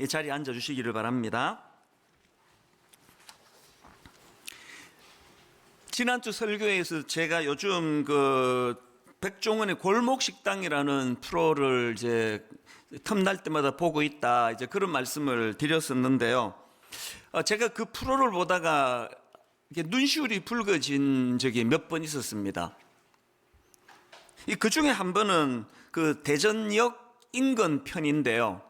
이 자리에 앉아주시기를 바랍니다. 지난주 설교에서 제가 요즘 백종원의 골목식당이라는 프로를 이제 틈날 때마다 보고 있다, 이제 그런 말씀을 드렸었는데요. 제가 그 프로를 보다가 눈시울이 붉어진 적이 몇 번 있었습니다. 그 중에 한 번은 그 대전역 인근 편인데요.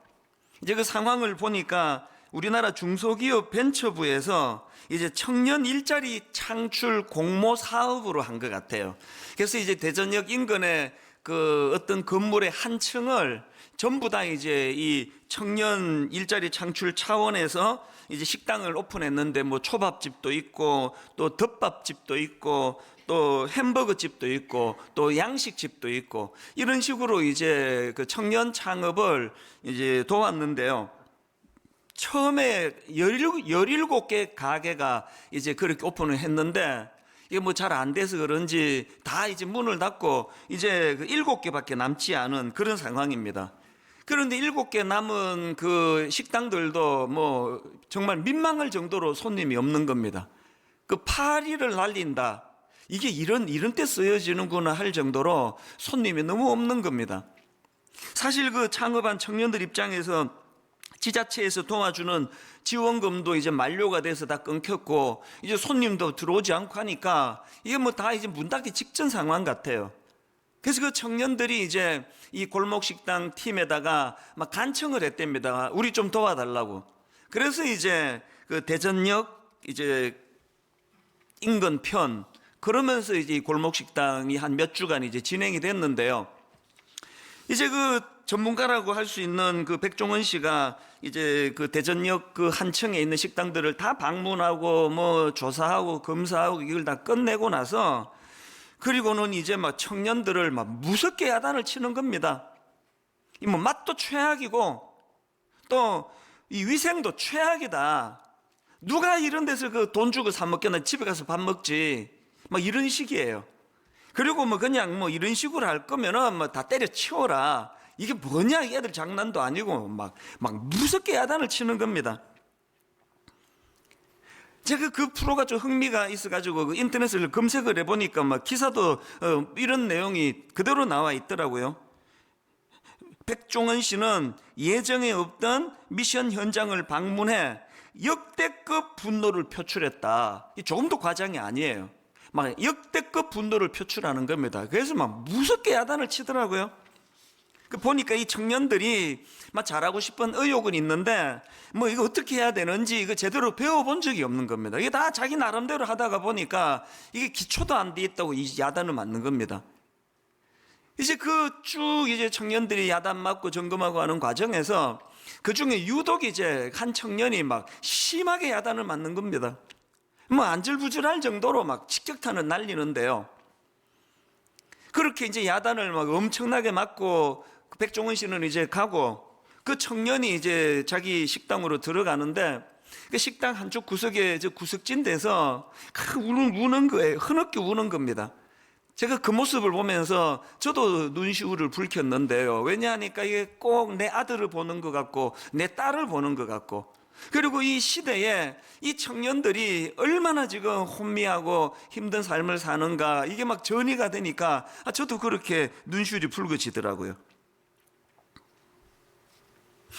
이제 그 상황을 보니까 우리나라 중소기업 벤처부에서 이제 청년 일자리 창출 공모 사업으로 한 것 같아요. 그래서 이제 대전역 인근에 그 어떤 건물의 한 층을 전부 다 이제 이 청년 일자리 창출 차원에서 이제 식당을 오픈했는데, 뭐 초밥집도 있고 또 덮밥집도 있고 또 햄버거 집도 있고 또 양식집도 있고 이런 식으로 이제 그 청년 창업을 이제 도왔는데요. 처음에 17개 가게가 이제 그렇게 오픈을 했는데, 이게 뭐 잘 안 돼서 그런지 다 이제 문을 닫고 이제 7개밖에 남지 않은 그런 상황입니다. 그런데 7개 남은 그 식당들도 뭐 정말 민망할 정도로 손님이 없는 겁니다. 그 파리를 날린다, 이게 이런 때 쓰여지는구나 할 정도로 손님이 너무 없는 겁니다. 사실 그 창업한 청년들 입장에서 지자체에서 도와주는 지원금도 이제 만료가 돼서 다 끊겼고, 이제 손님도 들어오지 않고 하니까 이게 뭐 다 이제 문 닫기 직전 상황 같아요. 그래서 그 청년들이 이제 이 골목식당 팀에다가 막 간청을 했답니다. 우리 좀 도와달라고. 그래서 이제 그 대전역 이제 인근 편, 그러면서 이제 이 골목식당이 한 몇 주간 이제 진행이 됐는데요. 이제 그 전문가라고 할 수 있는 그 백종원 씨가 이제 그 대전역 그 한 층에 있는 식당들을 다 방문하고 뭐 조사하고 검사하고 이걸 다 끝내고 나서, 그리고는 이제 막 청년들을 막 무섭게 야단을 치는 겁니다. 이 뭐 맛도 최악이고 또 이 위생도 최악이다. 누가 이런 데서 그 돈 주고 사 먹겠나, 집에 가서 밥 먹지. 막 이런 식이에요. 그리고 뭐 그냥 뭐 이런 식으로 할 거면은 뭐 다 때려치워라. 이게 뭐냐, 애들 장난도 아니고 막 무섭게 야단을 치는 겁니다. 제가 그 프로가 좀 흥미가 있어가지고 그 인터넷을 검색을 해보니까 막 기사도 이런 내용이 그대로 나와 있더라고요. 백종원 씨는 예정에 없던 미션 현장을 방문해 역대급 분노를 표출했다. 조금도 과장이 아니에요. 막 역대급 분노를 표출하는 겁니다. 그래서 막 무섭게 야단을 치더라고요. 보니까 이 청년들이 막 잘하고 싶은 의욕은 있는데 뭐 이거 어떻게 해야 되는지 이거 제대로 배워본 적이 없는 겁니다. 이게 다 자기 나름대로 하다가 보니까 이게 기초도 안 돼 있다고 이 야단을 맞는 겁니다. 이제 그 쭉 이제 청년들이 야단 맞고 점검하고 하는 과정에서 그 중에 유독 이제 한 청년이 막 심하게 야단을 맞는 겁니다. 뭐 안절부절할 정도로 막 직격탄을 날리는데요. 그렇게 이제 야단을 막 엄청나게 맞고 백종원 씨는 이제 가고, 그 청년이 이제 자기 식당으로 들어가는데 그 식당 한쪽 구석에 저 구석진 데서 우는 거예요. 흐느끼 우는 겁니다. 제가 그 모습을 보면서 저도 눈시울을 붉혔는데요. 왜냐하니까 이게 꼭 내 아들을 보는 것 같고 내 딸을 보는 것 같고, 그리고 이 시대에 이 청년들이 얼마나 지금 혼미하고 힘든 삶을 사는가, 이게 막 전이가 되니까 저도 그렇게 눈시울이 붉어지더라고요.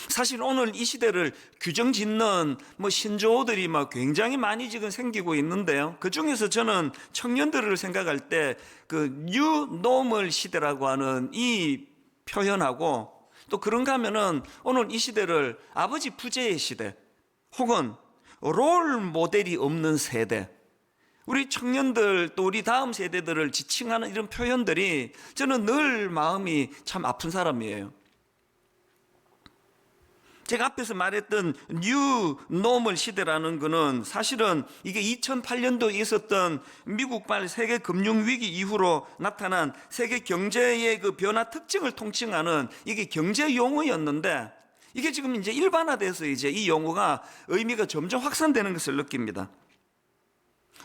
사실 오늘 이 시대를 규정 짓는 뭐 신조어들이 막 굉장히 많이 지금 생기고 있는데요. 그 중에서 저는 청년들을 생각할 때 그 뉴노멀 시대라고 하는 이 표현하고, 또 그런가 하면은 오늘 이 시대를 아버지 부재의 시대, 혹은 롤 모델이 없는 세대, 우리 청년들 또 우리 다음 세대들을 지칭하는 이런 표현들이 저는 늘 마음이 참 아픈 사람이에요. 제가 앞에서 말했던 뉴 노멀 시대라는 거는 사실은 이게 2008년도에 있었던 미국발 세계 금융위기 이후로 나타난 세계 경제의 그 변화 특징을 통칭하는 이게 경제 용어였는데, 이게 지금 이제 일반화돼서 이제 이 용어가 의미가 점점 확산되는 것을 느낍니다.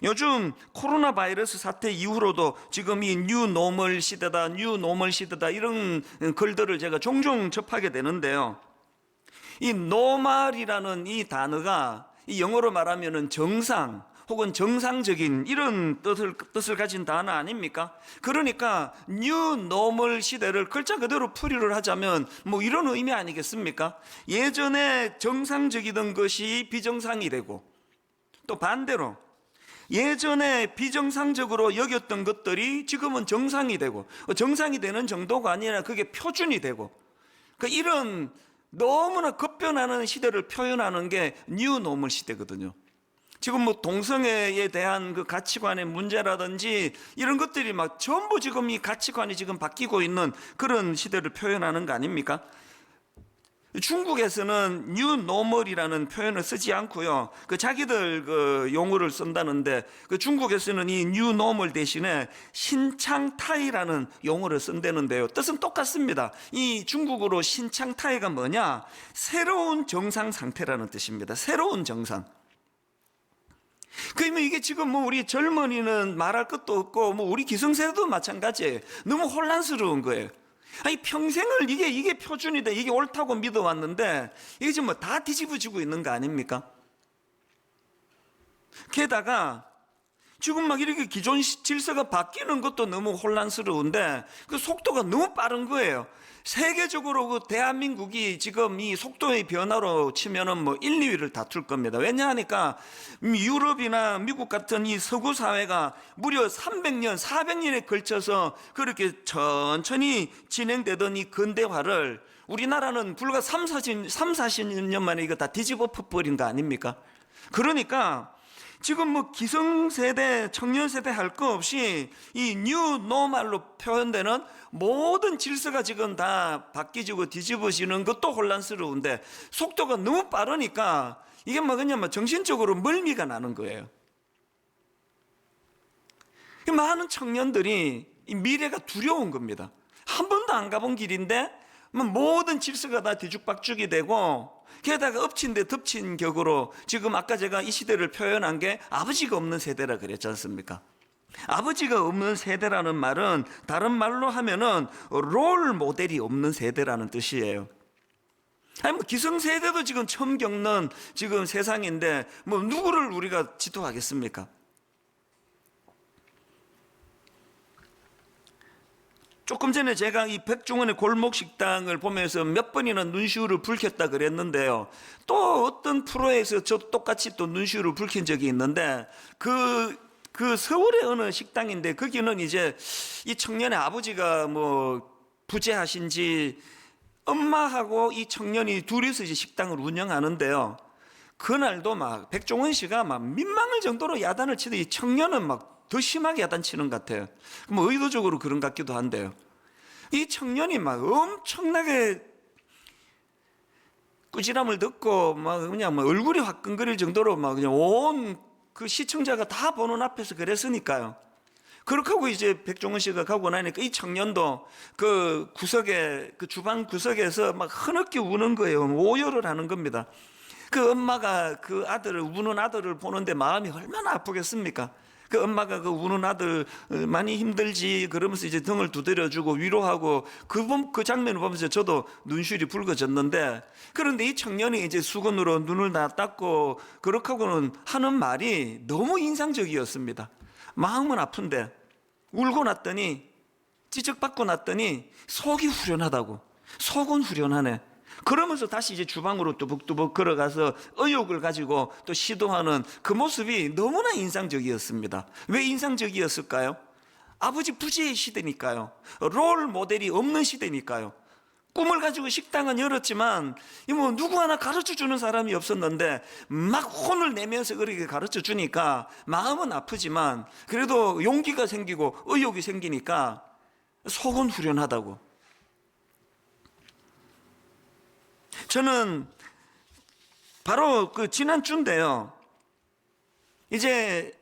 요즘 코로나 바이러스 사태 이후로도 지금 이 뉴 노멀 시대다, 뉴 노멀 시대다, 이런 글들을 제가 종종 접하게 되는데요. 이 노멀이라는 이 단어가 이 영어로 말하면은 정상 혹은 정상적인 이런 뜻을 가진 단어 아닙니까? 그러니까 뉴 노멀 시대를 글자 그대로 풀이를 하자면 뭐 이런 의미 아니겠습니까? 예전에 정상적이던 것이 비정상이 되고, 또 반대로 예전에 비정상적으로 여겼던 것들이 지금은 정상이 되고, 정상이 되는 정도가 아니라 그게 표준이 되고, 그러니까 이런 너무나 급변하는 시대를 표현하는 게 뉴 노멀 시대거든요. 지금 뭐 동성애에 대한 그 가치관의 문제라든지 이런 것들이 막 전부 지금 이 가치관이 지금 바뀌고 있는 그런 시대를 표현하는 거 아닙니까? 중국에서는 뉴 노멀이라는 표현을 쓰지 않고요. 그 자기들 그 용어를 쓴다는데, 그 중국에서는 이 뉴 노멀 대신에 신창타이라는 용어를 쓴다는데요. 뜻은 똑같습니다. 이 중국어로 신창타이가 뭐냐? 새로운 정상 상태라는 뜻입니다. 새로운 정상. 그러면 이게 지금 뭐 우리 젊은이는 말할 것도 없고 뭐 우리 기성세대도 마찬가지예요. 너무 혼란스러운 거예요. 아니 평생을 이게 표준이다, 이게 옳다고 믿어왔는데 이게 지금 뭐 다 뒤집어지고 있는 거 아닙니까? 게다가 지금 막 이렇게 기존 질서가 바뀌는 것도 너무 혼란스러운데 그 속도가 너무 빠른 거예요. 세계적으로 그 대한민국이 지금 이 속도의 변화로 치면은 뭐 1, 2위를 다툴 겁니다. 왜냐하니까 유럽이나 미국 같은 이 서구 사회가 무려 300년, 400년에 걸쳐서 그렇게 천천히 진행되던 이 근대화를 우리나라는 불과 40년 만에 이거 다 뒤집어 버린 거 아닙니까? 그러니까 지금 뭐 기성세대, 청년세대 할 거 없이 이 뉴 노멀로 표현되는 모든 질서가 지금 다 바뀌지고 뒤집어지는 것도 혼란스러운데 속도가 너무 빠르니까 이게 뭐 그냥 뭐 정신적으로 멀미가 나는 거예요. 많은 청년들이 이 미래가 두려운 겁니다. 한 번도 안 가본 길인데 모든 질서가 다 뒤죽박죽이 되고, 게다가 엎친 데 덮친 격으로 지금 아까 제가 이 시대를 표현한 게 아버지가 없는 세대라 그랬지 않습니까? 아버지가 없는 세대라는 말은 다른 말로 하면은 롤 모델이 없는 세대라는 뜻이에요. 아니 뭐 기성세대도 지금 처음 겪는 지금 세상인데 뭐 누구를 우리가 지도하겠습니까? 조금 전에 제가 이 백종원의 골목 식당을 보면서 몇 번이나 눈시울을 붉혔다 그랬는데요. 또 어떤 프로에서 저도 똑같이 또 눈시울을 붉힌 적이 있는데 그 서울의 어느 식당인데 거기는 이제 이 청년의 아버지가 뭐 부재하신지 엄마하고 이 청년이 둘이서 이제 식당을 운영하는데요. 그날도 막 백종원 씨가 막 민망할 정도로 야단을 치더 이 청년은 막 더 심하게 야단치는 것 같아요. 뭐 의도적으로 그런 것 같기도 한데요. 이 청년이 막 엄청나게 꾸지람을 듣고 막 그냥 뭐 얼굴이 화끈거릴 정도로 막 그냥 온 그 시청자가 다 보는 앞에서 그랬으니까요. 그렇게 하고 이제 백종원 씨가 가고 나니까 이 청년도 그 구석에, 그 주방 구석에서 막 흐느끼 우는 거예요. 오열을 하는 겁니다. 그 엄마가 그 아들을, 우는 아들을 보는데 마음이 얼마나 아프겠습니까? 그 엄마가 그 우는 아들 많이 힘들지 그러면서 이제 등을 두드려주고 위로하고 그 장면을 보면서 저도 눈시울이 붉어졌는데, 그런데 이 청년이 이제 수건으로 눈을 다 닦고 그렇게 하고는 하는 말이 너무 인상적이었습니다. 마음은 아픈데 울고 났더니, 지적받고 났더니 속이 후련하다고. 속은 후련하네. 그러면서 다시 이제 주방으로 뚜벅뚜벅 걸어가서 의욕을 가지고 또 시도하는 그 모습이 너무나 인상적이었습니다. 왜 인상적이었을까요? 아버지 부재의 시대니까요. 롤 모델이 없는 시대니까요. 꿈을 가지고 식당은 열었지만 뭐 누구 하나 가르쳐 주는 사람이 없었는데 막 혼을 내면서 그렇게 가르쳐 주니까 마음은 아프지만 그래도 용기가 생기고 의욕이 생기니까 속은 후련하다고. 저는 바로 그 지난주인데요. 이제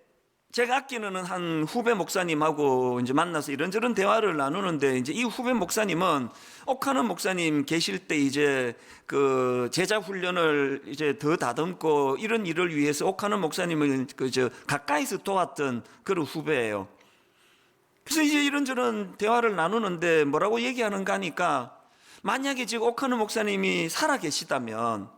제가 아끼는 한 후배 목사님하고 이제 만나서 이런저런 대화를 나누는데, 이제 이 후배 목사님은 옥하는 목사님 계실 때 이제 그 제자 훈련을 이제 더 다듬고 이런 일을 위해서 옥하는 목사님을 가까이서 도왔던 그런 후배예요. 그래서 이제 이런저런 대화를 나누는데 뭐라고 얘기하는가 하니까 만약에 지금 오카노 목사님이 살아 계시다면,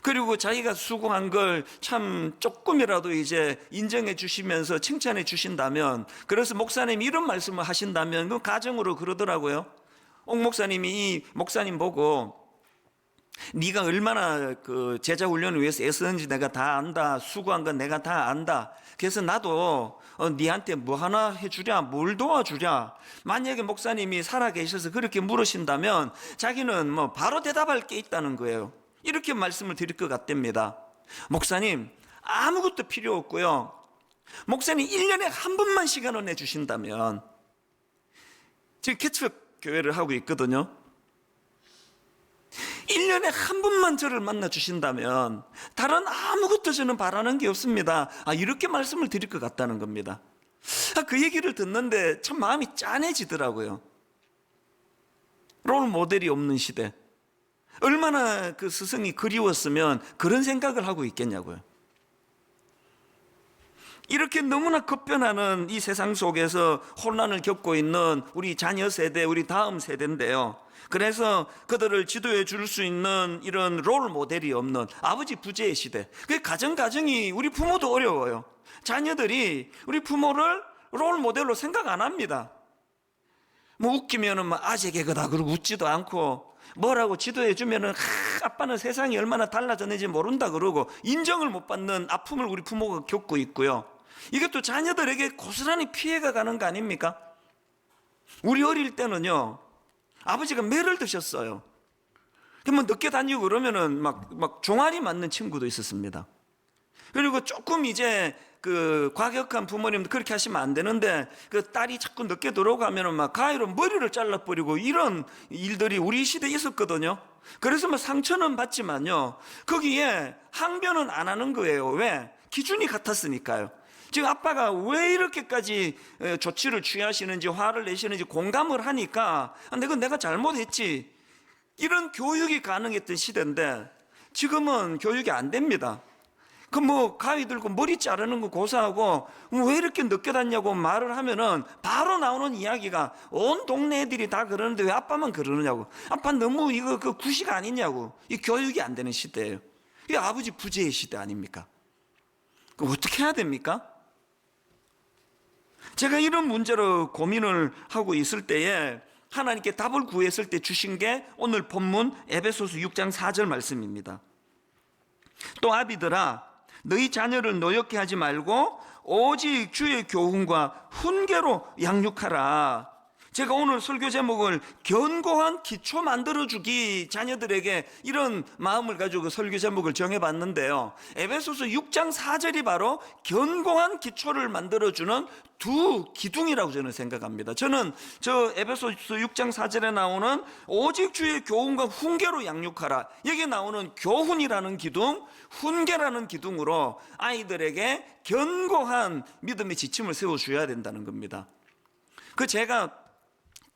그리고 자기가 수고한 걸 참 조금이라도 이제 인정해 주시면서 칭찬해 주신다면, 그래서 목사님이 이런 말씀을 하신다면 그 가정으로 그러더라고요. 옥 목사님이 이 목사님 보고 네가 얼마나 그 제자 훈련을 위해서 애쓰는지 내가 다 안다. 수고한 건 내가 다 안다. 그래서 나도 네한테 뭐 하나 해주랴, 뭘 도와주랴. 만약에 목사님이 살아 계셔서 그렇게 물으신다면 자기는 뭐 바로 대답할 게 있다는 거예요. 이렇게 말씀을 드릴 것 같답니다. 목사님 아무것도 필요 없고요, 목사님 1년에 한 번만 시간을 내주신다면, 지금 개척 교회를 하고 있거든요. 1년에 한 번만 저를 만나 주신다면 다른 아무것도 저는 바라는 게 없습니다. 이렇게 말씀을 드릴 것 같다는 겁니다. 그 얘기를 듣는데 참 마음이 짠해지더라고요. 롤 모델이 없는 시대, 얼마나 그 스승이 그리웠으면 그런 생각을 하고 있겠냐고요. 이렇게 너무나 급변하는 이 세상 속에서 혼란을 겪고 있는 우리 자녀 세대, 우리 다음 세대인데요, 그래서 그들을 지도해 줄 수 있는 이런 롤 모델이 없는 아버지 부재의 시대. 그 가정이 우리 부모도 어려워요. 자녀들이 우리 부모를 롤 모델로 생각 안 합니다. 뭐 웃기면은 막 아재 개그다 그러고 웃지도 않고, 뭐라고 지도해 주면은 아빠는 세상이 얼마나 달라졌는지 모른다 그러고 인정을 못 받는 아픔을 우리 부모가 겪고 있고요. 이것도 자녀들에게 고스란히 피해가 가는 거 아닙니까? 우리 어릴 때는요, 아버지가 매를 드셨어요. 그러면 늦게 다니고 그러면은 막 종아리 맞는 친구도 있었습니다. 그리고 조금 이제 그 과격한 부모님도 그렇게 하시면 안 되는데, 그 딸이 자꾸 늦게 들어가면은 막 가위로 머리를 잘라버리고 이런 일들이 우리 시대에 있었거든요. 그래서 뭐 상처는 받지만요, 거기에 항변은 안 하는 거예요. 왜? 기준이 같았으니까요. 지금 아빠가 왜 이렇게까지 조치를 취하시는지, 화를 내시는지 공감을 하니까 내가 잘못했지, 이런 교육이 가능했던 시대인데 지금은 교육이 안 됩니다. 그 뭐 가위 들고 머리 자르는 거 고사하고 왜 이렇게 늦게 다냐고 말을 하면은 바로 나오는 이야기가 온 동네 애들이 다 그러는데 왜 아빠만 그러느냐고, 아빠 너무 이거 그 구식 아니냐고. 이 교육이 안 되는 시대예요. 이게 아버지 부재의 시대 아닙니까? 그럼 어떻게 해야 됩니까? 제가 이런 문제로 고민을 하고 있을 때에 하나님께 답을 구했을 때 주신 게 오늘 본문 에베소서 6장 4절 말씀입니다. 또 아비들아, 너희 자녀를 노엽게 하지 말고 오직 주의 교훈과 훈계로 양육하라. 제가 오늘 설교 제목을 견고한 기초 만들어주기, 자녀들에게 이런 마음을 가지고 설교 제목을 정해봤는데요, 에베소서 6장 4절이 바로 견고한 기초를 만들어주는 두 기둥이라고 저는 생각합니다. 저는 저 에베소서 6장 4절에 나오는 오직 주의 교훈과 훈계로 양육하라, 여기 나오는 교훈이라는 기둥, 훈계라는 기둥으로 아이들에게 견고한 믿음의 지침을 세워줘야 된다는 겁니다. 제가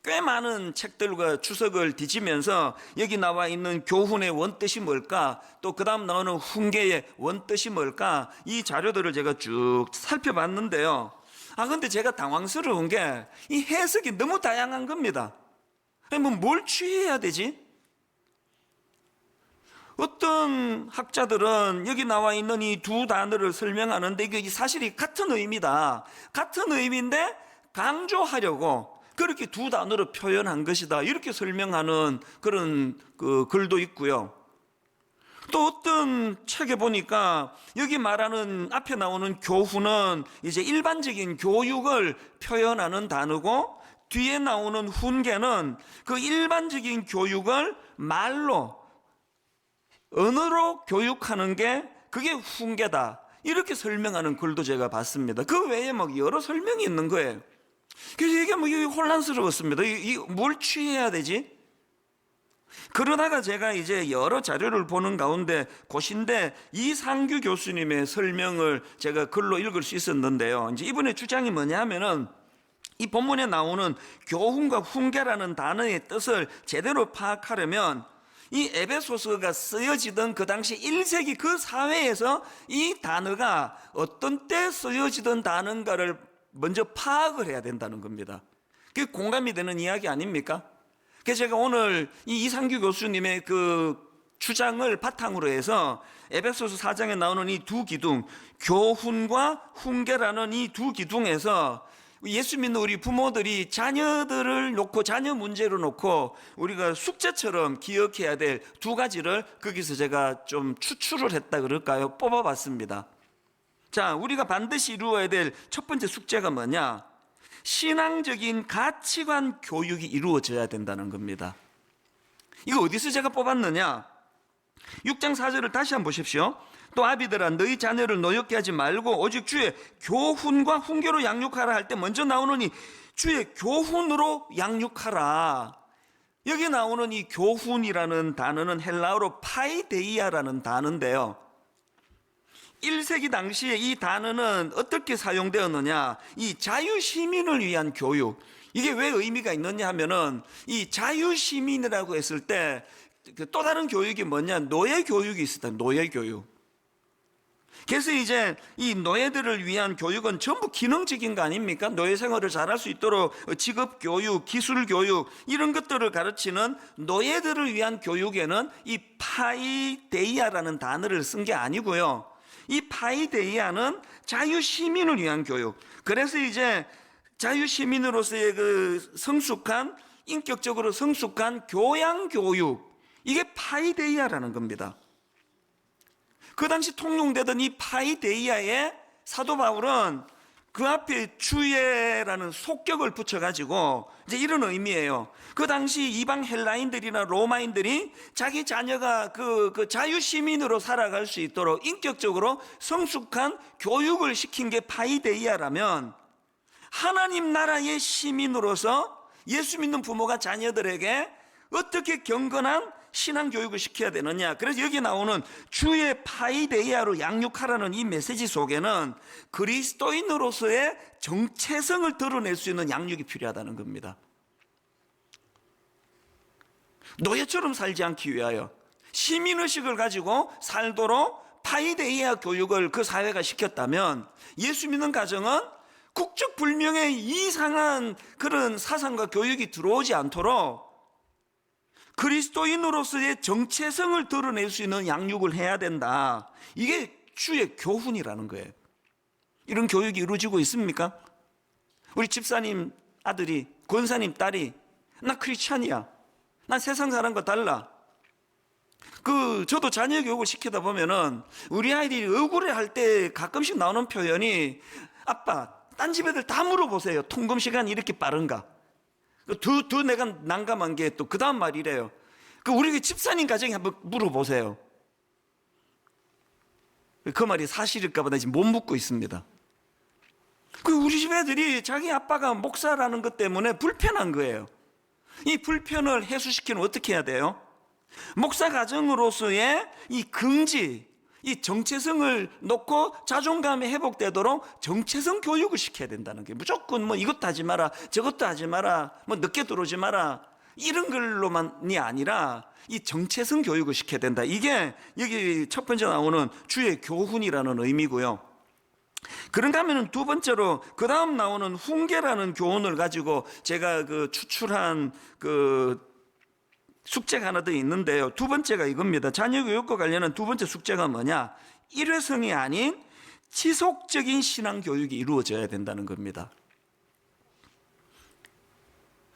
꽤 많은 책들과 주석을 뒤지면서 여기 나와 있는 교훈의 원뜻이 뭘까, 또 그 다음 나오는 훈계의 원뜻이 뭘까, 이 자료들을 제가 쭉 살펴봤는데요, 근데 제가 당황스러운 게 이 해석이 너무 다양한 겁니다. 뭘 취해야 되지? 어떤 학자들은 여기 나와 있는 이 두 단어를 설명하는데 이게 사실이 같은 의미다, 같은 의미인데 강조하려고 그렇게 두 단어로 표현한 것이다, 이렇게 설명하는 그런 글도 있고요. 또 어떤 책에 보니까 여기 말하는 앞에 나오는 교훈은 이제 일반적인 교육을 표현하는 단어고, 뒤에 나오는 훈계는 그 일반적인 교육을 말로, 언어로 교육하는 게 그게 훈계다, 이렇게 설명하는 글도 제가 봤습니다. 그 외에 막 여러 설명이 있는 거예요. 그래서 이게 혼란스러웠습니다. 뭘 취해야 되지? 그러다가 제가 이제 여러 자료를 보는 가운데 곳인데 이상규 교수님의 설명을 제가 글로 읽을 수 있었는데요, 이제 이분의 주장이 뭐냐면은 이 본문에 나오는 교훈과 훈계라는 단어의 뜻을 제대로 파악하려면 이 에베소서가 쓰여지던 그 당시 1세기 그 사회에서 이 단어가 어떤 때 쓰여지던 단어인가를 먼저 파악을 해야 된다는 겁니다. 그게 공감이 되는 이야기 아닙니까? 그래서 제가 오늘 이 이상규 교수님의 그 주장을 바탕으로 해서 에베소서 4장에 나오는 이 두 기둥, 교훈과 훈계라는 이 두 기둥에서 예수 믿는 우리 부모들이 자녀들을 놓고, 자녀 문제를 놓고 우리가 숙제처럼 기억해야 될 두 가지를 거기서 제가 좀 추출을 했다 그럴까요? 뽑아봤습니다. 자, 우리가 반드시 이루어야 될 첫 번째 숙제가 뭐냐? 신앙적인 가치관 교육이 이루어져야 된다는 겁니다. 이거 어디서 제가 뽑았느냐? 6장 4절을 다시 한번 보십시오. 또 아비들아, 너희 자녀를 노엽게 하지 말고 오직 주의 교훈과 훈계로 양육하라 할 때 먼저 나오는 이 주의 교훈으로 양육하라. 여기 나오는 이 교훈이라는 단어는 헬라어로 파이데이아라는 단어인데요, 1세기 당시에 이 단어는 어떻게 사용되었느냐? 이 자유시민을 위한 교육. 이게 왜 의미가 있느냐 하면은, 이 자유시민이라고 했을 때 또 다른 교육이 뭐냐? 노예 교육이 있었다. 노예 교육. 그래서 이제 이 노예들을 위한 교육은 전부 기능적인 거 아닙니까? 노예 생활을 잘할 수 있도록 직업 교육, 기술 교육, 이런 것들을 가르치는 노예들을 위한 교육에는 이 파이데이아라는 단어를 쓴 게 아니고요, 이 파이데이아는 자유시민을 위한 교육. 그래서 이제 자유시민으로서의 그 성숙한, 인격적으로 성숙한 교양교육, 이게 파이데이아라는 겁니다. 그 당시 통용되던 이 파이데이아에 사도 바울은 그 앞에 주예라는 속격을 붙여가지고 이제 이런 의미예요. 그 당시 이방 헬라인들이나 로마인들이 자기 자녀가 그 자유시민으로 살아갈 수 있도록 인격적으로 성숙한 교육을 시킨 게 파이데이아라면, 하나님 나라의 시민으로서 예수 믿는 부모가 자녀들에게 어떻게 경건한 신앙교육을 시켜야 되느냐. 그래서 여기 나오는 주의 파이데이아로 양육하라는 이 메시지 속에는 그리스도인으로서의 정체성을 드러낼 수 있는 양육이 필요하다는 겁니다. 노예처럼 살지 않기 위하여 시민의식을 가지고 살도록 파이데이아 교육을 그 사회가 시켰다면, 예수 믿는 가정은 국적불명의 이상한 그런 사상과 교육이 들어오지 않도록 그리스도인으로서의 정체성을 드러낼 수 있는 양육을 해야 된다. 이게 주의 교훈이라는 거예요. 이런 교육이 이루어지고 있습니까? 우리 집사님 아들이, 권사님 딸이, 나 크리스찬이야, 난 세상 사람과 달라, 저도 자녀 교육을 시키다 보면은 우리 아이들이 억울해할 때 가끔씩 나오는 표현이, 아빠, 딴 집 애들 다 물어보세요. 통금 시간이 이렇게 빠른가? 더 내가 난감한 게 또 그 다음 말이래요. 우리 집사님 가정에 한번 물어보세요. 그 말이 사실일까봐 나 지금 못 묻고 있습니다. 우리 집 애들이 자기 아빠가 목사라는 것 때문에 불편한 거예요. 이 불편을 해소시키는 어떻게 해야 돼요? 목사 가정으로서의 이 긍지, 이 정체성을 놓고 자존감이 회복되도록 정체성 교육을 시켜야 된다는 게, 무조건 뭐 이것도 하지 마라, 저것도 하지 마라, 뭐 늦게 들어오지 마라, 이런 걸로만이 아니라 이 정체성 교육을 시켜야 된다. 이게 여기 첫 번째 나오는 주의 교훈이라는 의미고요. 그런가 하면 두 번째로 그 다음 나오는 훈계라는 교훈을 가지고 제가 추출한 숙제가 하나 더 있는데요, 두 번째가 이겁니다. 자녀 교육과 관련한 두 번째 숙제가 뭐냐? 일회성이 아닌 지속적인 신앙 교육이 이루어져야 된다는 겁니다.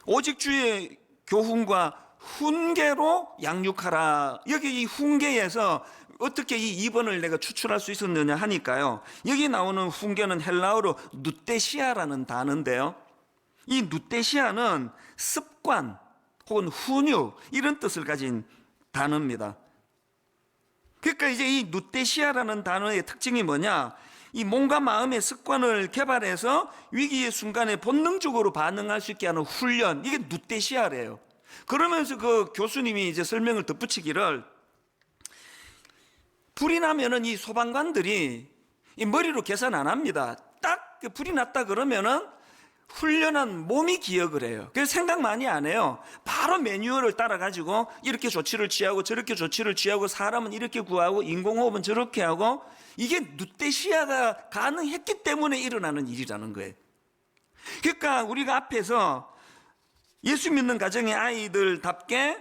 오직 주의 교훈과 훈계로 양육하라. 여기 이 훈계에서 어떻게 이 2번을 내가 추출할 수 있었느냐 하니까요, 여기 나오는 훈계는 헬라어로 누테시아라는 단어인데요, 이 누테시아는 습관 혹은 훈육, 이런 뜻을 가진 단어입니다. 그러니까 이제 이 누테시아라는 단어의 특징이 뭐냐? 이 몸과 마음의 습관을 개발해서 위기의 순간에 본능적으로 반응할 수 있게 하는 훈련, 이게 누테시아래요. 그러면서 그 교수님이 이제 설명을 덧붙이기를, 불이 나면은 이 소방관들이 이 머리로 계산 안 합니다. 딱 불이 났다 그러면은 훈련한 몸이 기억을 해요. 그래서 생각 많이 안 해요. 바로 매뉴얼을 따라가지고 이렇게 조치를 취하고 저렇게 조치를 취하고, 사람은 이렇게 구하고 인공호흡은 저렇게 하고, 이게 누테시아가 가능했기 때문에 일어나는 일이라는 거예요. 그러니까 우리가 앞에서 예수 믿는 가정의 아이들답게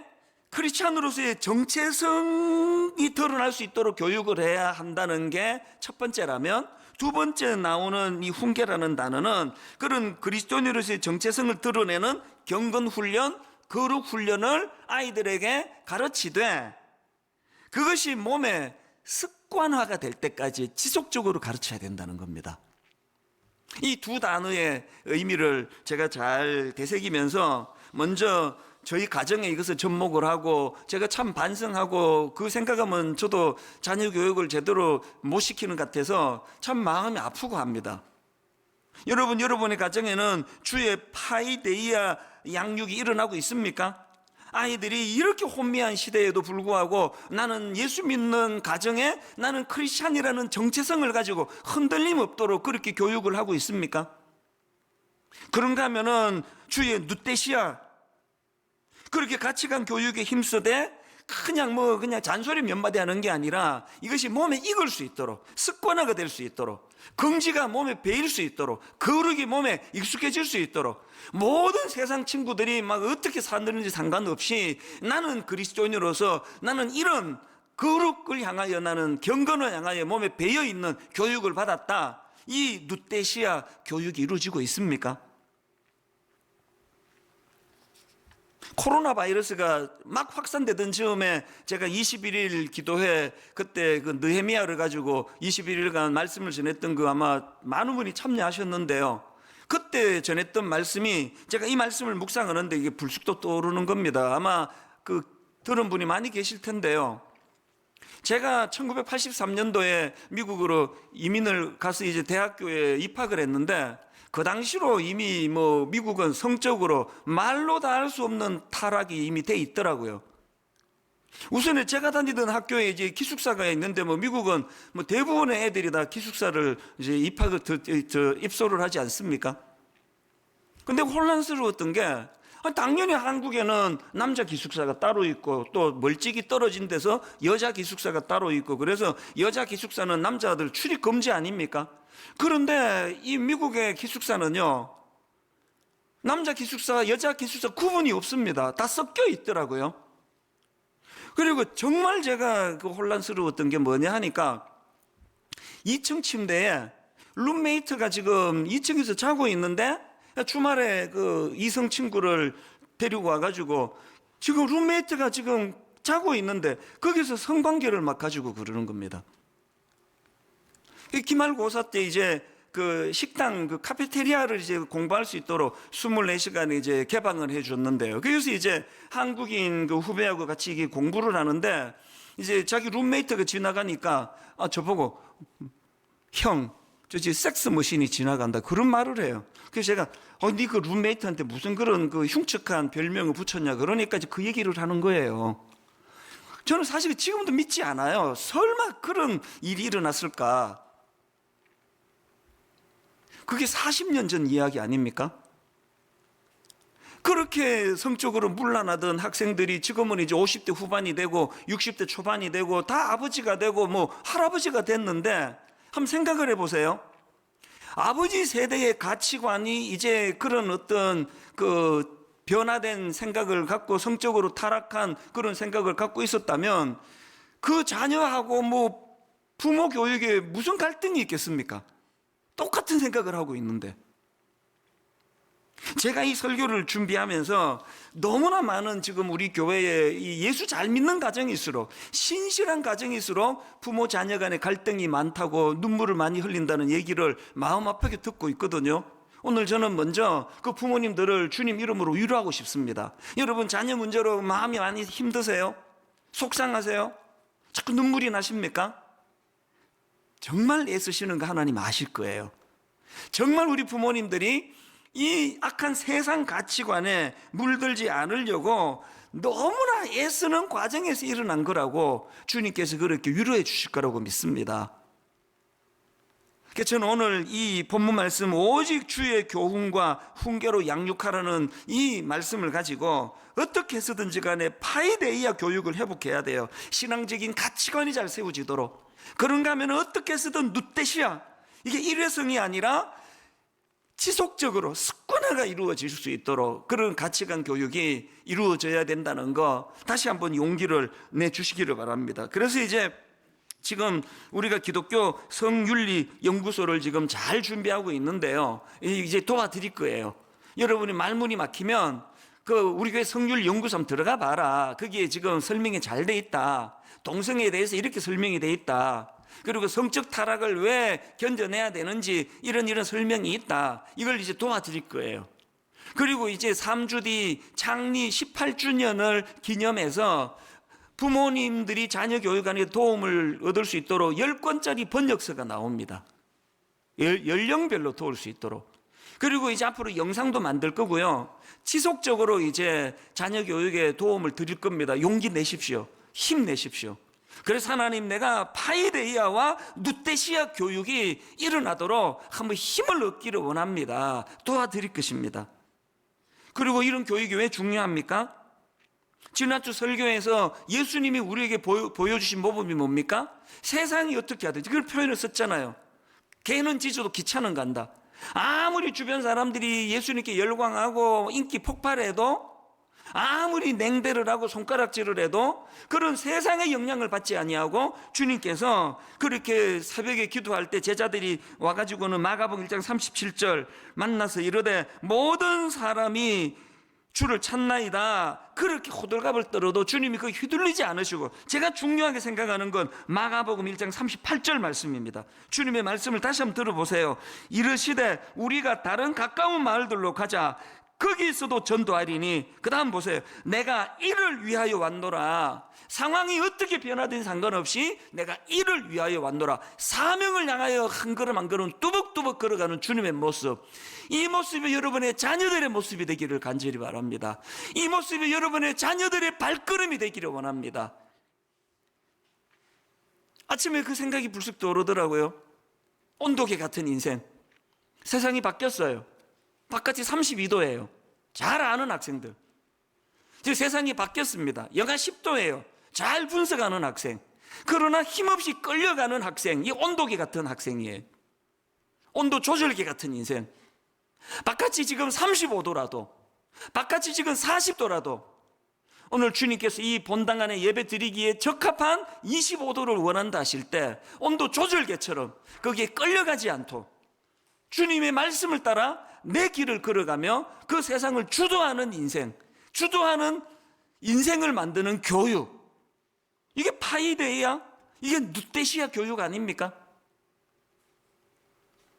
크리스찬으로서의 정체성이 드러날 수 있도록 교육을 해야 한다는 게 첫 번째라면, 두 번째 나오는 이 훈계라는 단어는 그런 그리스도인으로서의 정체성을 드러내는 경건훈련, 거룩훈련을 아이들에게 가르치되 그것이 몸에 습관화가 될 때까지 지속적으로 가르쳐야 된다는 겁니다. 이 두 단어의 의미를 제가 잘 되새기면서 먼저 저희 가정에 이것을 접목을 하고 제가 참 반성하고 그 생각하면 저도 자녀 교육을 제대로 못 시키는 것 같아서 참 마음이 아프고 합니다. 여러분의 가정에는 주의 파이데이아 양육이 일어나고 있습니까? 아이들이 이렇게 혼미한 시대에도 불구하고 나는 예수 믿는 가정에 나는 크리스찬이라는 정체성을 가지고 흔들림 없도록 그렇게 교육을 하고 있습니까? 그런가 하면은 주의 누떼시아 그렇게 가치관 교육에 힘써대 그냥 잔소리 몇 마디 하는 게 아니라 이것이 몸에 익을 수 있도록, 습관화가 될 수 있도록, 긍지가 몸에 배일 수 있도록, 거룩이 몸에 익숙해질 수 있도록, 모든 세상 친구들이 막 어떻게 사는지 상관없이 나는 그리스도인으로서 나는 이런 거룩을 향하여, 나는 경건을 향하여 몸에 배어 있는 교육을 받았다. 이 누떼시아 교육이 이루어지고 있습니까? 코로나 바이러스가 막 확산되던 즈음에 제가 21일 기도회 그때 그 느헤미야를 가지고 21일간 말씀을 전했던 거 아마 많은 분이 참여하셨는데요. 그때 전했던 말씀이 제가 이 말씀을 묵상하는데 이게 불쑥 떠오르는 겁니다. 아마 그 들은 분이 많이 계실 텐데요. 제가 1983년도에 미국으로 이민을 가서 이제 대학교에 입학을 했는데 그 당시로 이미 미국은 성적으로 말로 다 할 수 없는 타락이 이미 돼 있더라고요. 우선에 제가 다니던 학교에 이제 기숙사가 있는데 미국은 대부분의 애들이 다 기숙사를 이제 입소를 하지 않습니까? 근데 혼란스러웠던 게 당연히 한국에는 남자 기숙사가 따로 있고 또 멀찍이 떨어진 데서 여자 기숙사가 따로 있고 그래서 여자 기숙사는 남자들 출입 금지 아닙니까? 그런데 이 미국의 기숙사는요, 남자 기숙사, 여자 기숙사 구분이 없습니다. 다 섞여 있더라고요. 그리고 정말 제가 그 혼란스러웠던 게 뭐냐 하니까 2층 침대에 룸메이트가 지금 2층에서 자고 있는데 주말에 그 이성 친구를 데리고 와가지고 지금 룸메이트가 지금 자고 있는데 거기서 성관계를 막 가지고 그러는 겁니다. 기말고사 때 이제 그 식당 그 카페테리아를 이제 공부할 수 있도록 24시간에 이제 개방을 해 줬는데요. 그래서 이제 한국인 그 후배하고 같이 이게 공부를 하는데 이제 자기 룸메이트가 지나가니까 저보고 형, 저 지금 섹스 머신이 지나간다 그런 말을 해요. 그래서 제가 네 그 룸메이트한테 무슨 그런 그 흉측한 별명을 붙였냐 그러니까 그 얘기를 하는 거예요. 저는 사실 지금도 믿지 않아요. 설마 그런 일이 일어났을까? 그게 40년 전 이야기 아닙니까? 그렇게 성적으로 문란하던 학생들이 지금은 이제 50대 후반이 되고 60대 초반이 되고 다 아버지가 되고 할아버지가 됐는데 한번 생각을 해보세요. 아버지 세대의 가치관이 이제 그런 어떤 그 변화된 생각을 갖고 성적으로 타락한 그런 생각을 갖고 있었다면 그 자녀하고 부모 교육에 무슨 갈등이 있겠습니까? 똑같은 생각을 하고 있는데 제가 이 설교를 준비하면서 너무나 많은 지금 우리 교회에 이 예수 잘 믿는 가정일수록 신실한 가정일수록 부모 자녀 간의 갈등이 많다고 눈물을 많이 흘린다는 얘기를 마음 아프게 듣고 있거든요. 오늘 저는 먼저 그 부모님들을 주님 이름으로 위로하고 싶습니다. 여러분 자녀 문제로 마음이 많이 힘드세요? 속상하세요? 자꾸 눈물이 나십니까? 정말 애쓰시는 거 하나님 아실 거예요. 정말 우리 부모님들이 이 악한 세상 가치관에 물들지 않으려고 너무나 애쓰는 과정에서 일어난 거라고 주님께서 그렇게 위로해 주실 거라고 믿습니다. 그래서 저는 오늘 이 본문 말씀 오직 주의 교훈과 훈계로 양육하라는 이 말씀을 가지고 어떻게 해서든지 간에 파이데이아 교육을 회복해야 돼요. 신앙적인 가치관이 잘 세워지도록. 그런가 하면 어떻게 해서든 누떼시아, 이게 일회성이 아니라 지속적으로 습관화가 이루어질 수 있도록 그런 가치관 교육이 이루어져야 된다는 거 다시 한번 용기를 내주시기를 바랍니다. 그래서 이제 지금 우리가 기독교 성윤리 연구소를 지금 잘 준비하고 있는데요. 이제 도와드릴 거예요. 여러분이 말문이 막히면 우리 교회 성윤리 연구소 한번 들어가 봐라. 거기에 지금 설명이 잘 돼 있다. 동성애에 대해서 이렇게 설명이 돼 있다. 그리고 성적 타락을 왜 견뎌내야 되는지 이런 설명이 있다. 이걸 이제 도와드릴 거예요. 그리고 이제 3주 뒤 창립 18주년을 기념해서 부모님들이 자녀 교육하는 데 도움을 얻을 수 있도록 10권짜리 번역서가 나옵니다. 연령별로 도울 수 있도록. 그리고 이제 앞으로 영상도 만들 거고요. 지속적으로 이제 자녀 교육에 도움을 드릴 겁니다. 용기 내십시오. 힘내십시오. 그래서 하나님, 내가 파이데이아와 누떼시아 교육이 일어나도록 한번 힘을 얻기를 원합니다. 도와드릴 것입니다. 그리고 이런 교육이 왜 중요합니까? 지난주 설교에서 예수님이 우리에게 보여주신 모범이 뭡니까? 세상이 어떻게 하든지 그런 표현을 썼잖아요. 개는 짖어도 기차는 간다. 아무리 주변 사람들이 예수님께 열광하고 인기 폭발해도, 아무리 냉대를 하고 손가락질을 해도 그런 세상의 영향을 받지 아니하고 주님께서 그렇게 새벽에 기도할 때 제자들이 와가지고는 마가복음 1장 37절 만나서 이르되 모든 사람이 주를 찾나이다. 그렇게 호들갑을 떨어도 주님이 그 휘둘리지 않으시고, 제가 중요하게 생각하는 건 마가복음 1장 38절 말씀입니다. 주님의 말씀을 다시 한번 들어보세요. 이르시되 우리가 다른 가까운 마을들로 가자. 거기서도 전도하리니, 그 다음 보세요. 내가 이를 위하여 왔노라. 상황이 어떻게 변하든 상관없이 내가 이를 위하여 왔노라. 사명을 향하여 한 걸음 한 걸음 뚜벅뚜벅 걸어가는 주님의 모습, 이 모습이 여러분의 자녀들의 모습이 되기를 간절히 바랍니다. 이 모습이 여러분의 자녀들의 발걸음이 되기를 원합니다. 아침에 그 생각이 불쑥 떠오르더라고요. 온도계 같은 인생. 세상이 바뀌었어요. 바깥이 32도예요. 잘 아는 학생들. 지금 세상이 바뀌었습니다. 영하 10도예요. 잘 분석하는 학생. 그러나 힘없이 끌려가는 학생. 이 온도계 같은 학생이에요. 온도 조절기 같은 인생. 바깥이 지금 35도라도, 바깥이 지금 40도라도 오늘 주님께서 이 본당 안에 예배 드리기에 적합한 25도를 원한다 하실 때 온도 조절계처럼 거기에 끌려가지 않도록 주님의 말씀을 따라 내 길을 걸어가며 그 세상을 주도하는 인생, 주도하는 인생을 만드는 교육, 이게 파이데이아, 이게 누떼시아 교육 아닙니까?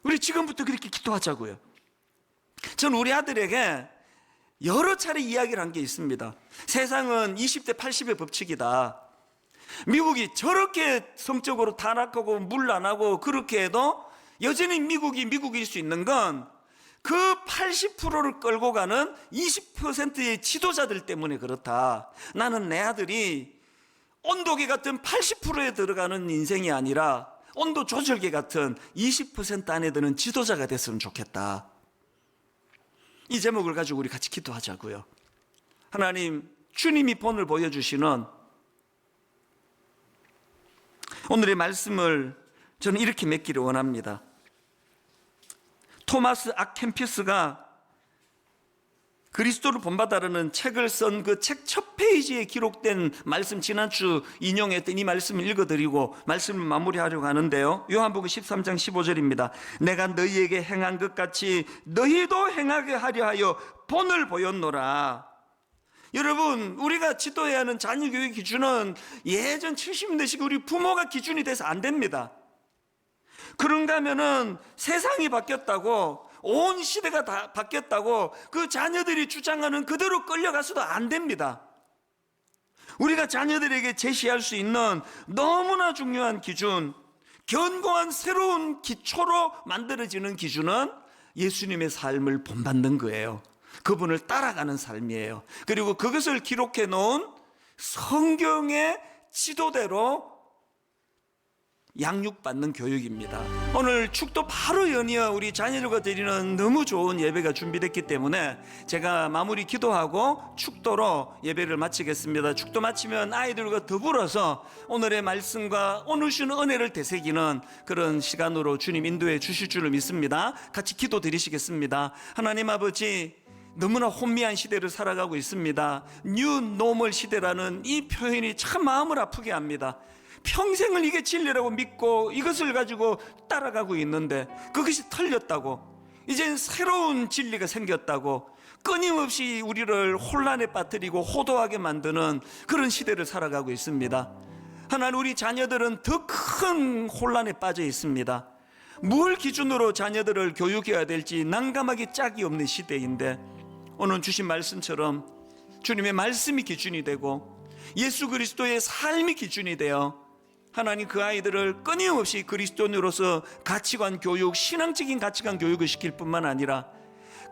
우리 지금부터 그렇게 기도하자고요. 전 우리 아들에게 여러 차례 이야기를 한 게 있습니다. 세상은 20대 80의 법칙이다. 미국이 저렇게 성적으로 타락하고 물란하고 그렇게 해도 여전히 미국이 미국일 수 있는 건 그 80%를 끌고 가는 20%의 지도자들 때문에 그렇다. 나는 내 아들이 온도계 같은 80%에 들어가는 인생이 아니라 온도 조절계 같은 20% 안에 드는 지도자가 됐으면 좋겠다. 이 제목을 가지고 우리 같이 기도하자고요. 하나님, 주님이 본을 보여주시는 오늘의 말씀을 저는 이렇게 맺기를 원합니다. 토마스 아켄피스가 그리스도를 본받아라는 책을 쓴 그 책 첫 페이지에 기록된 말씀, 지난주 인용했던 이 말씀을 읽어드리고 말씀을 마무리하려고 하는데요. 요한복음 13장 15절입니다. 내가 너희에게 행한 것 같이 너희도 행하게 하려 하여 본을 보였노라. 여러분, 우리가 지도해야 하는 자녀교육 기준은 예전 70년대식 우리 부모가 기준이 돼서 안 됩니다. 그런가 하면은 세상이 바뀌었다고, 온 시대가 다 바뀌었다고 그 자녀들이 주장하는 그대로 끌려가서도 안 됩니다. 우리가 자녀들에게 제시할 수 있는 너무나 중요한 기준, 견고한 새로운 기초로 만들어지는 기준은 예수님의 삶을 본받는 거예요. 그분을 따라가는 삶이에요. 그리고 그것을 기록해 놓은 성경의 지도대로 양육받는 교육입니다. 오늘 축도 바로 연이어 우리 자녀들과 드리는 너무 좋은 예배가 준비됐기 때문에 제가 마무리 기도하고 축도로 예배를 마치겠습니다. 축도 마치면 아이들과 더불어서 오늘의 말씀과 오늘 주는 은혜를 되새기는 그런 시간으로 주님 인도해 주실 줄을 믿습니다. 같이 기도 드리시겠습니다. 하나님 아버지, 너무나 혼미한 시대를 살아가고 있습니다. 뉴 노멀 시대라는 이 표현이 참 마음을 아프게 합니다. 평생을 이게 진리라고 믿고 이것을 가지고 따라가고 있는데 그것이 틀렸다고, 이젠 새로운 진리가 생겼다고 끊임없이 우리를 혼란에 빠뜨리고 호도하게 만드는 그런 시대를 살아가고 있습니다. 하나님, 우리 자녀들은 더 큰 혼란에 빠져 있습니다. 뭘 기준으로 자녀들을 교육해야 될지 난감하게 짝이 없는 시대인데, 오늘 주신 말씀처럼 주님의 말씀이 기준이 되고 예수 그리스도의 삶이 기준이 되어 하나님 그 아이들을 끊임없이 그리스도인으로서 가치관 교육, 신앙적인 가치관 교육을 시킬 뿐만 아니라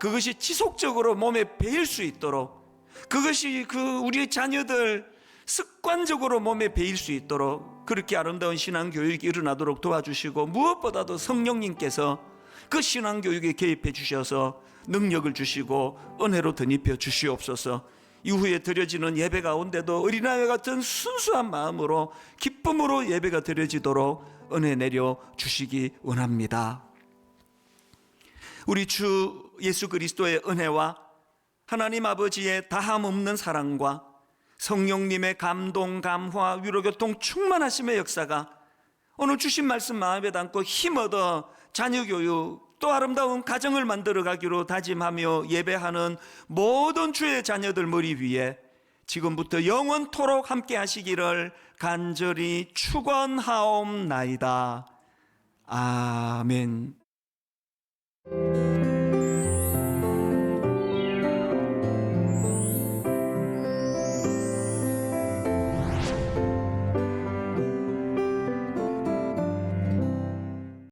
그것이 지속적으로 몸에 배일 수 있도록, 그것이 우리의 자녀들 습관적으로 몸에 배일 수 있도록 그렇게 아름다운 신앙 교육이 일어나도록 도와주시고, 무엇보다도 성령님께서 그 신앙 교육에 개입해 주셔서 능력을 주시고 은혜로 덧입혀 주시옵소서. 이후에 드려지는 예배 가운데도 어린아이 같은 순수한 마음으로 기쁨으로 예배가 드려지도록 은혜 내려 주시기 원합니다. 우리 주 예수 그리스도의 은혜와 하나님 아버지의 다함 없는 사랑과 성령님의 감동, 감화, 위로교통 충만하심의 역사가 오늘 주신 말씀 마음에 담고 힘얻어 자녀교육, 또 아름다운 가정을 만들어가기로 다짐하며 예배하는 모든 주의 자녀들 머리 위에 지금부터 영원토록 함께 하시기를 간절히 축원하옵나이다. 아멘.